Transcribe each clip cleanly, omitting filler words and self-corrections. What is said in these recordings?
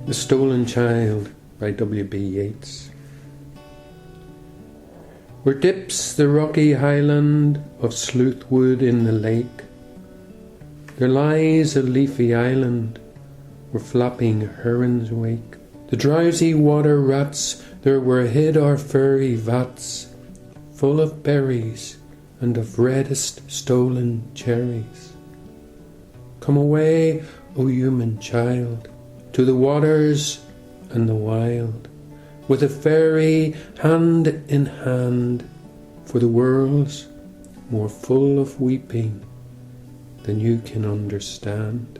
The Stolen Child by W.B. Yeats. Where dips the rocky highland of Sleuthwood in the lake, there lies a leafy island where flapping herons wake. The drowsy water rats there where hid our fairy vats, full of berries and of reddest stolen cherries. Come away, O human child, to the waters and the wild, with a fairy hand in hand, for the world's more full of weeping than you can understand.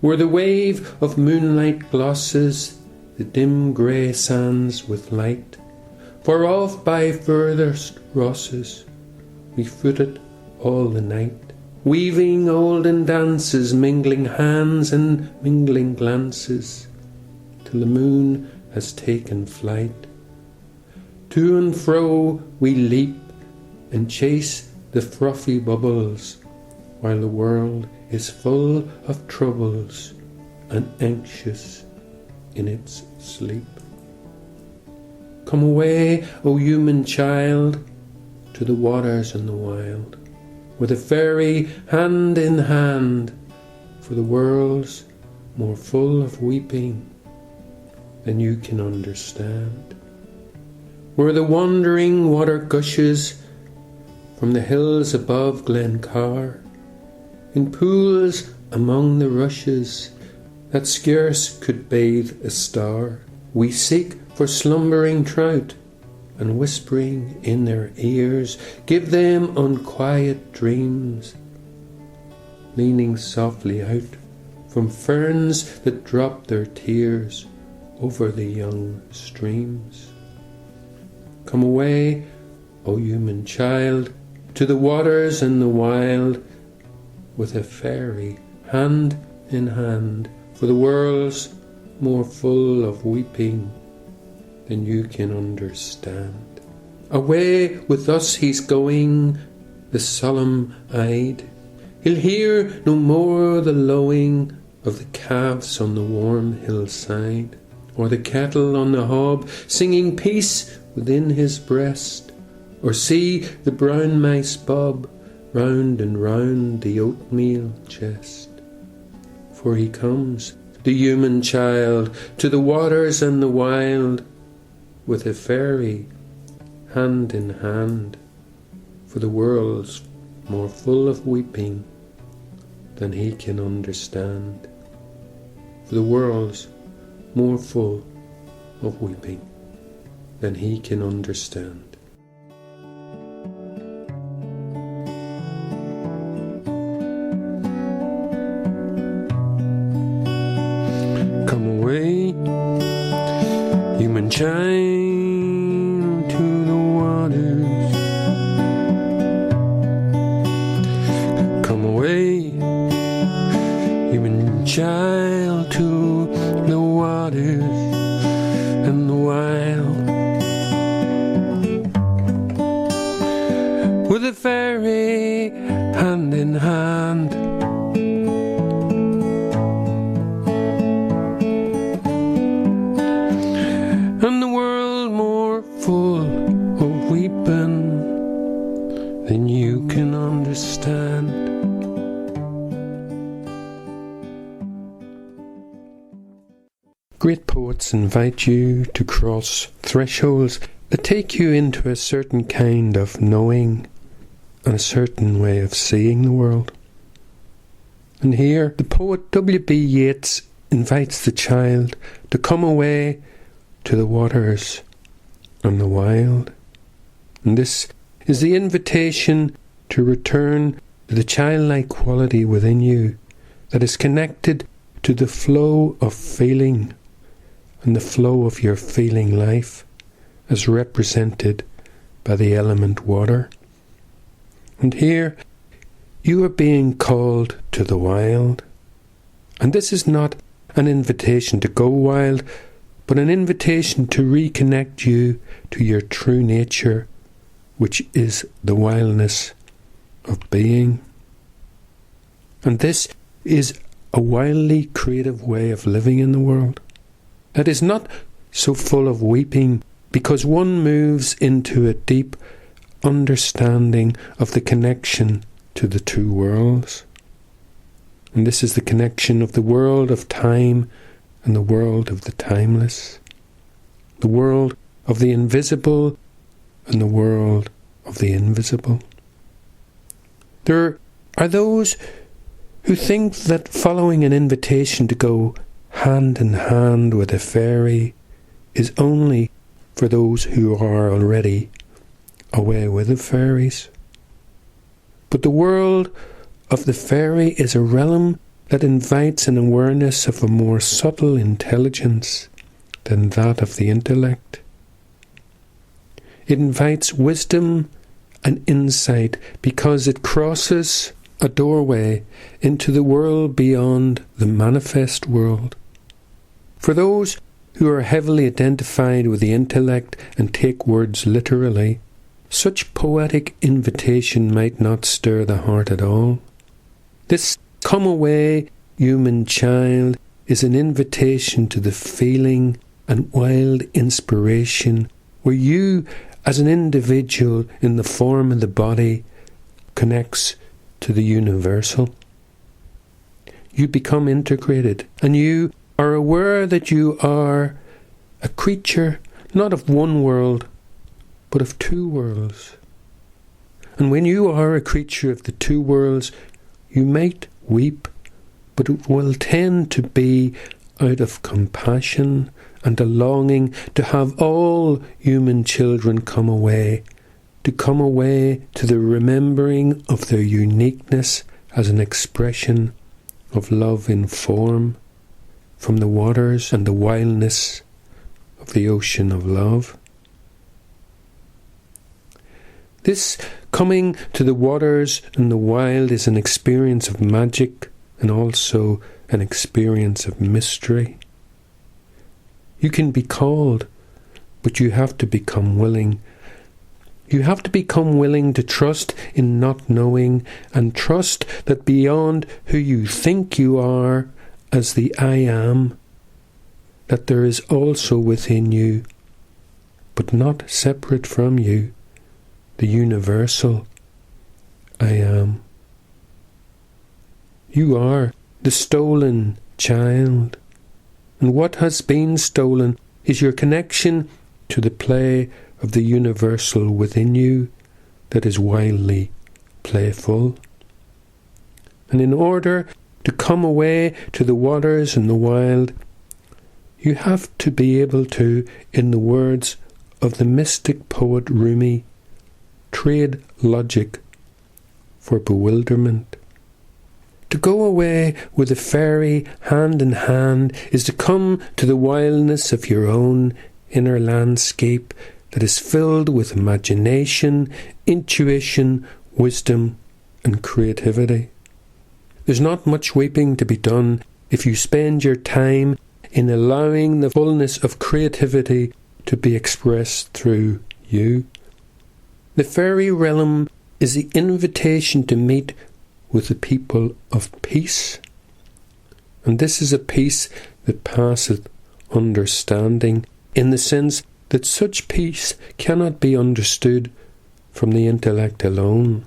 Where the wave of moonlight glosses the dim grey sands with light, far off by furthest rosses we foot it all the night, weaving olden dances, mingling hands and mingling glances, till the moon has taken flight. To and fro we leap and chase the frothy bubbles, while the world is full of troubles and anxious in its sleep. Come away, O human child, to the waters and the wild, with a fairy hand in hand, for the world's more full of weeping than you can understand. Where the wandering water gushes from the hills above Glencar, in pools among the rushes that scarce could bathe a star, we seek for slumbering trout, and whispering in their ears give them unquiet dreams, leaning softly out from ferns that drop their tears over the young streams. Come away, O human child, to the waters and the wild, with a fairy hand in hand, for the world's more full of weeping than you can understand. Away with us he's going, the solemn-eyed. He'll hear no more the lowing of the calves on the warm hillside, or the kettle on the hob singing peace within his breast, or see the brown mice bob round and round the oatmeal chest. For he comes, the human child, to the waters and the wild, with a fairy hand in hand, for the world's more full of weeping than he can understand. For the world's more full of weeping than he can understand. Come away, human child, to the waters. Come away, human child, to the waters and the wild, with a fairy hand in hand. And the world more full of weeping than you can understand. Great poets invite you to cross thresholds that take you into a certain kind of knowing and a certain way of seeing the world. And here the poet W.B. Yeats invites the child to come away to the waters and the wild. And this is the invitation to return to the childlike quality within you that is connected to the flow of feeling and the flow of your feeling life as represented by the element water. And here you are being called to the wild. And this is not an invitation to go wild, but an invitation to reconnect you to your true nature, which is the wildness of being. And this is a wildly creative way of living in the world that is not so full of weeping, because one moves into a deep understanding of the connection to the two worlds. And this is the connection of the world of time and the world of the timeless, the world of the invisible and the world of the invisible. There are those who think that following an invitation to go hand in hand with a fairy is only for those who are already away with the fairies. But the world of the fairy is a realm that invites an awareness of a more subtle intelligence than that of the intellect. It invites wisdom and insight because it crosses a doorway into the world beyond the manifest world. For those who are heavily identified with the intellect and take words literally, such poetic invitation might not stir the heart at all. This come away, human child, is an invitation to the feeling and wild inspiration where you, as an individual in the form of the body, connects to the universal. You become integrated, and you are aware that you are a creature not of one world, but of two worlds. And when you are a creature of the two worlds, you might weep, but it will tend to be out of compassion and a longing to have all human children come away to the remembering of their uniqueness as an expression of love in form, from the waters and the wildness of the ocean of love. This coming to the waters and the wild is an experience of magic and also an experience of mystery. You can be called, but you have to become willing. You have to become willing to trust in not knowing, and trust that beyond who you think you are as the I am, that there is also within you, but not separate from you, the universal I am. You are the stolen child, and what has been stolen is your connection to the play of the universal within you that is wildly playful. And in order to come away to the waters and the wild, you have to be able to, in the words of the mystic poet Rumi, trade logic for bewilderment. To go away with a fairy hand in hand is to come to the wildness of your own inner landscape that is filled with imagination, intuition, wisdom, and creativity. There's not much weeping to be done if you spend your time in allowing the fullness of creativity to be expressed through you. The fairy realm is the invitation to meet with the people of peace. And this is a peace that passeth understanding, in the sense that such peace cannot be understood from the intellect alone.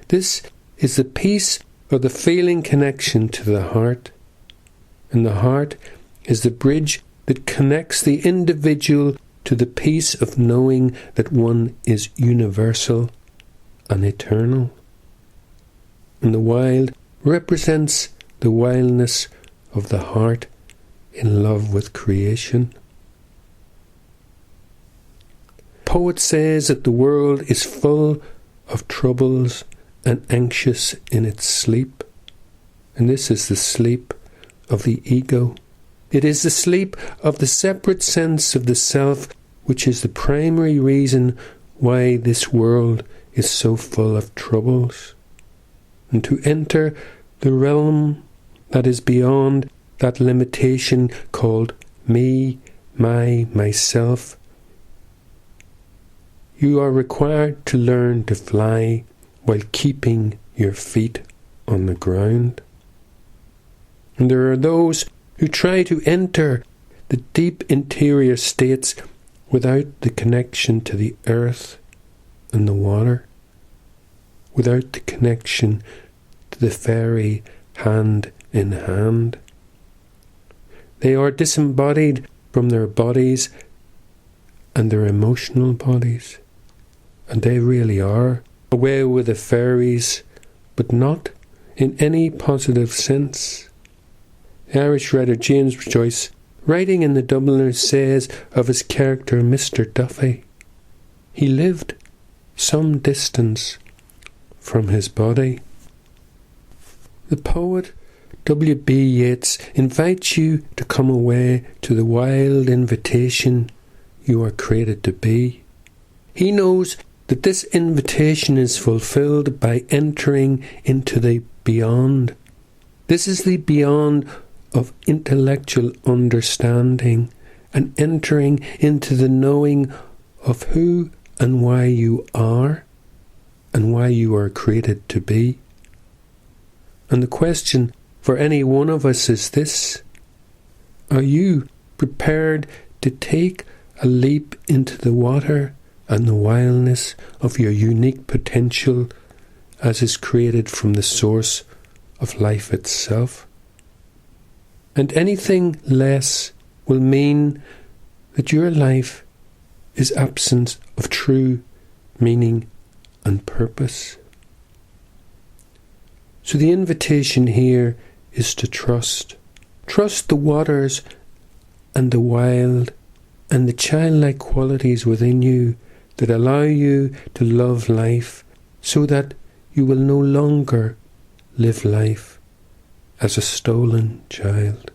This is the peace or the feeling connection to the heart, and the heart is the bridge that connects the individual to the peace of knowing that one is universal and eternal. And the wild represents the wildness of the heart in love with creation. Poet says that the world is full of troubles and anxious in its sleep, and this is the sleep of the ego. It is the sleep of the separate sense of the self, which is the primary reason why this world is so full of troubles. And to enter the realm that is beyond that limitation called me, myself, you are required to learn to fly while keeping your feet on the ground. And there are those who try to enter the deep interior states without the connection to the earth and the water, without the connection to the fairy hand in hand. They are disembodied from their bodies and their emotional bodies, and they really are away with the fairies, but not in any positive sense. The Irish writer James Joyce, writing in the Dubliners, says of his character Mr. Duffy, he lived some distance from his body. The poet W.B. Yeats invites you to come away to the wild invitation you are created to be. He knows that this invitation is fulfilled by entering into the beyond. This is the beyond of intellectual understanding and entering into the knowing of who and why you are and why you are created to be. And the question for any one of us is this: are you prepared to take a leap into the water and the wildness of your unique potential as is created from the source of life itself? And anything less will mean that your life is absent of true meaning and purpose. So the invitation here is to trust. Trust the waters and the wild and the childlike qualities within you that allow you to love life, so that you will no longer live life as a stolen child.